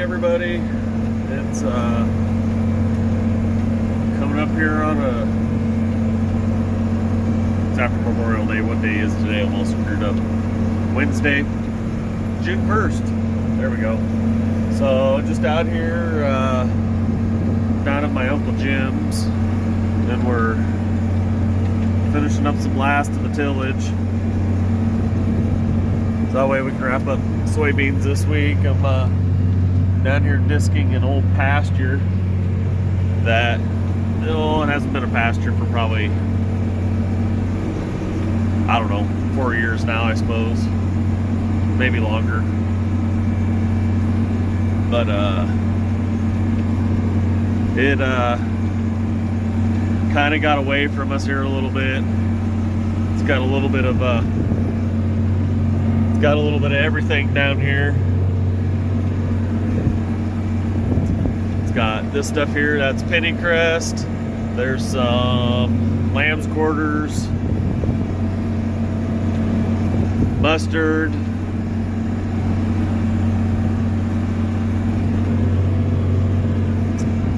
everybody. It's coming up here on it's after Memorial Day. What day is today? I'm all screwed up. Wednesday, June 1st. There we go. So just out here down at my Uncle Jim's, and we're finishing up some last of the tillage. So that way we can wrap up soybeans this week. I'm down here disking an old pasture that, it hasn't been a pasture for probably, I don't know, 4 years now, I suppose. Maybe longer. But it kind of got away from us here a little bit. It's got a little bit of everything down here. It's got this stuff here, that's pennycrest. There's some lamb's quarters, mustard,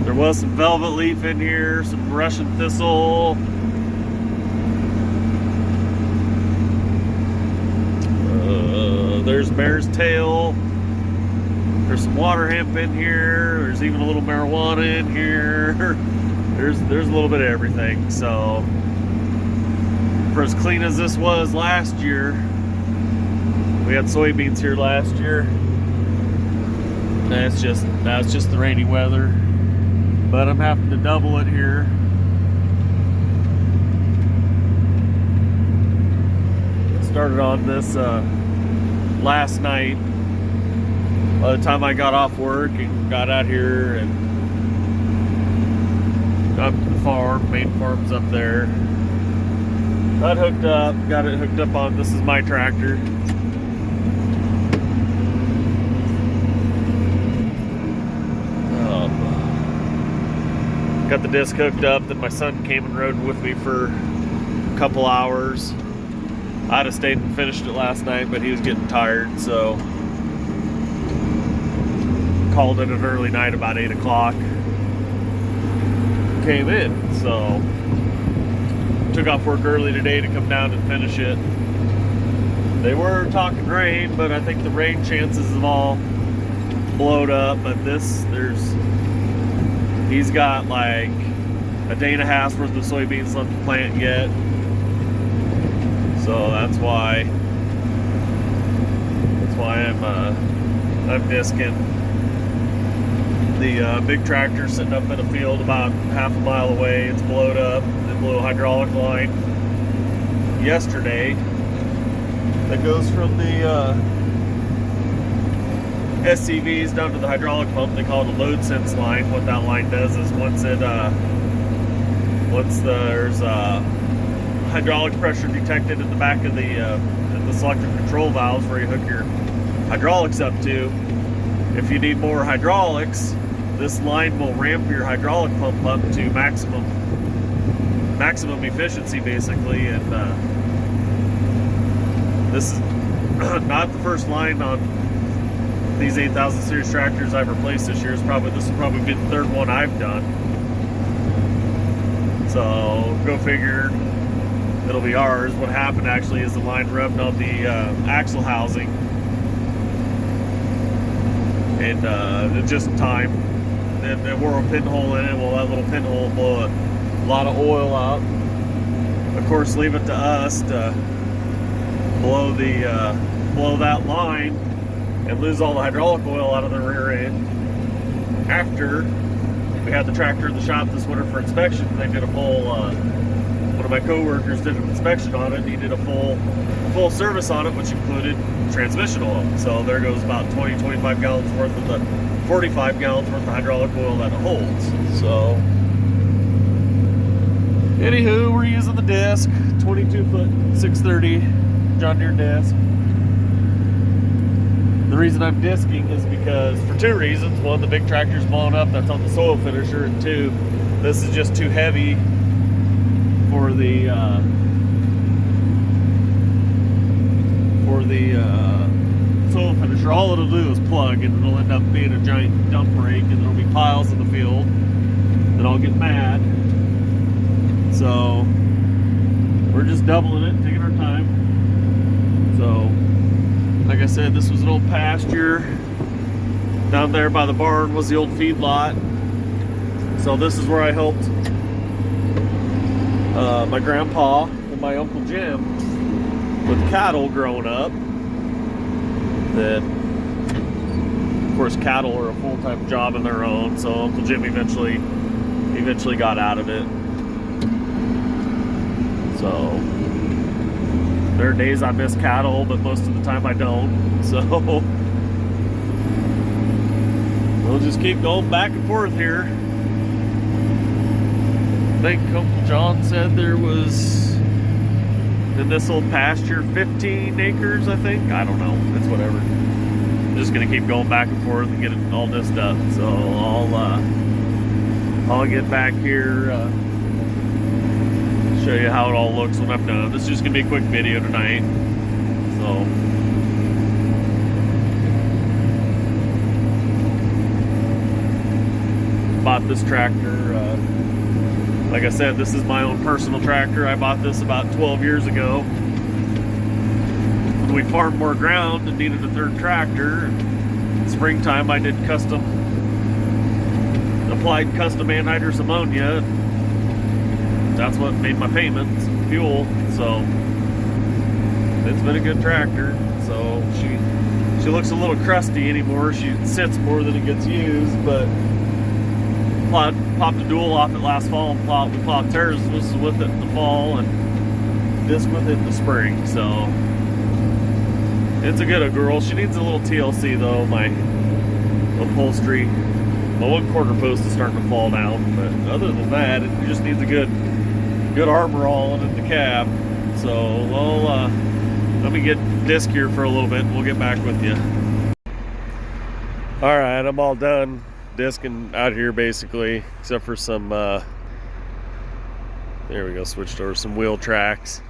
there was some velvet leaf in here, some Russian thistle, there's bear's tail, there's some water hemp in here, there's even a little marijuana in here. There's a little bit of everything. So for as clean as this was last year, we had soybeans here last year. That's just the rainy weather. But I'm having to double it here. Started on this last night. By the time I got off work and got out here and got to the farm, main farm's up there. Got it hooked up on, this is my tractor. Got the disc hooked up, then my son came and rode with me for a couple hours. I'd have stayed and finished it last night, but he was getting tired, so called it an early night about 8 o'clock. Came in, so took off work early today to come down and finish it. They were talking rain, but I think the rain chances have all blowed up. But he's got like a day and a half's worth of soybeans left to plant yet. So that's why I'm disking. The big tractor sitting up in a field about half a mile away. It's blowed up. They blew a hydraulic line yesterday that goes from the SCVs down to the hydraulic pump. They call it a load sense line. What that line does is once there's hydraulic pressure detected in the back of the selective control valves where you hook your hydraulics up to, if you need more hydraulics, this line will ramp your hydraulic pump up to maximum efficiency, basically. And this is not the first line on these 8000 series tractors I've replaced this year. This will probably be the third one I've done. So go figure, it'll be ours. What happened actually is the line rubbed on the axle housing, and it's just time. And there wore a pinhole in it. Well, that little pinhole will blow a lot of oil out. Of course, leave it to us to blow that line and lose all the hydraulic oil out of the rear end. After we had the tractor in the shop this winter for inspection, they did a full, one of my co-workers did an inspection on it, and he did a full service on it, which included transmission oil. So there goes about 20-25 gallons worth of the 45 gallons worth of hydraulic oil that it holds. So anywho, we're using the disc, 22-foot 630 John Deere disc. The reason I'm disking is because, for two reasons. One, the big tractor's blown up, that's on the soil finisher. And two, this is just too heavy for the soil finisher. All it'll do is plug, and it'll end up being a giant dump rake, and there'll be piles in the field. Then I'll get mad. So we're just doubling it, taking our time. So, like I said, this was an old pasture. Down there by the barn was the old feed lot. So this is where I helped my grandpa and my Uncle Jim with cattle growing up. That, of course, cattle are a full-time job in their own, so Uncle Jim eventually got out of it. So there are days I miss cattle, but most of the time I don't. So we'll just keep going back and forth here. I think Uncle John said there was, in this old pasture, 15 acres, I think. I don't know. It's whatever. I'm just gonna keep going back and forth and get it all dissed up. So I'll get back here, show you how it all looks when I'm done. This is just gonna be a quick video tonight. So bought this tractor. Like I said, this is my own personal tractor. I bought this about 12 years ago. When we farmed more ground and needed a third tractor, springtime I did applied custom anhydrous ammonia. That's what made my payments, fuel. So it's been a good tractor. So she looks a little crusty anymore. She sits more than it gets used, but popped a dual off it last fall, and we plowed terraces with it in the fall and disc with it in the spring. So it's a good girl. She needs a little TLC though. My upholstery, my one quarter post is starting to fall down, but other than that, it just needs a good armor all in the cab. So let me get disc here for a little bit and we'll get back with you. All right, I'm all done discing out here basically, except for some there we go, switched over some wheel tracks.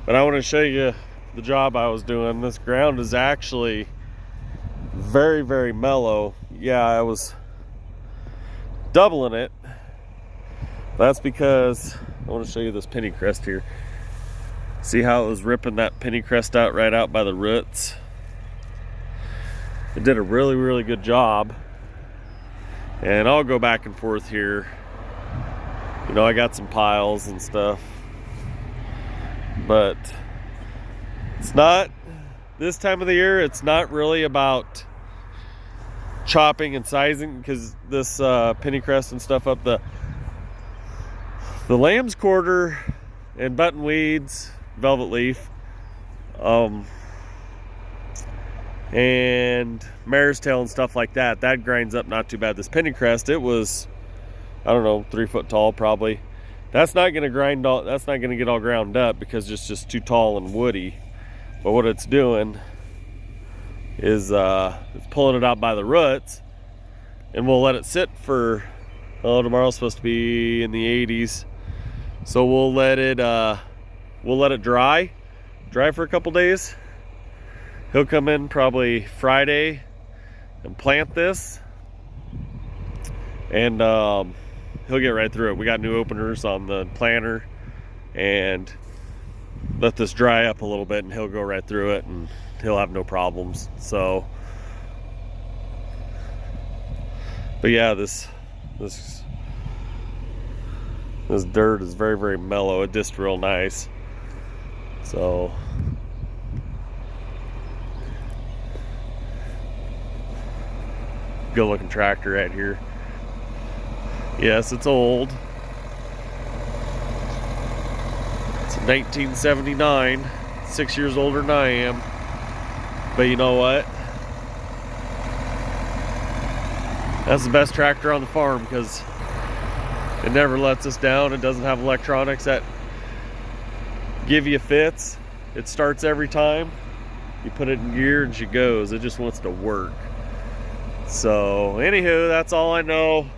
But I want to show you the job I was doing. This ground is actually very, very mellow. Yeah, I was doubling it. That's because I want to show you this pennycrest here. See how it was ripping that pennycrest out right out by the roots? It did a really, really good job. And I'll go back and forth here. You know, I got some piles and stuff. But it's not, this time of the year, it's not really about chopping and sizing, because this pennycrest and stuff up the lamb's quarter and buttonweeds, velvet leaf, and mare's tail and stuff like that, that grinds up not too bad. This pennycrest, it was, I don't know, 3 foot tall probably. That's not gonna grind all, that's not gonna get all ground up because it's just too tall and woody. But what it's doing is it's pulling it out by the roots, and we'll let it sit for, oh, tomorrow's supposed to be in the 80s. So we'll let it dry for a couple days. He'll come in probably Friday and plant this, and he'll get right through it. We got new openers on the planter, and let this dry up a little bit and he'll go right through it and he'll have no problems. So, but yeah, this dirt is very, very mellow. It dished real nice. So good looking tractor right here. Yes, it's old. It's 1979, 6 years older than I am. But you know what? That's the best tractor on the farm because it never lets us down. It doesn't have electronics that give you fits. It starts every time. You put it in gear and she goes. It just wants to work. So, anywho, that's all I know.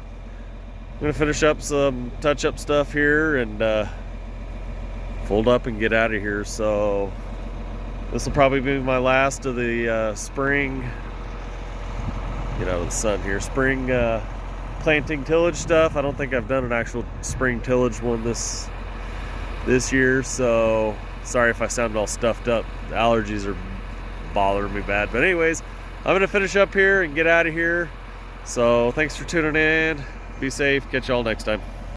I'm gonna finish up some touch-up stuff here and fold up and get out of here. So, This will probably be my last of the spring, get out of the sun here, spring planting tillage stuff. I don't think I've done an actual spring tillage one this year, so sorry if I sound all stuffed up. The allergies are bothering me bad. But anyways, I'm gonna finish up here and get out of here. So thanks for tuning in. Be safe. Catch y'all next time.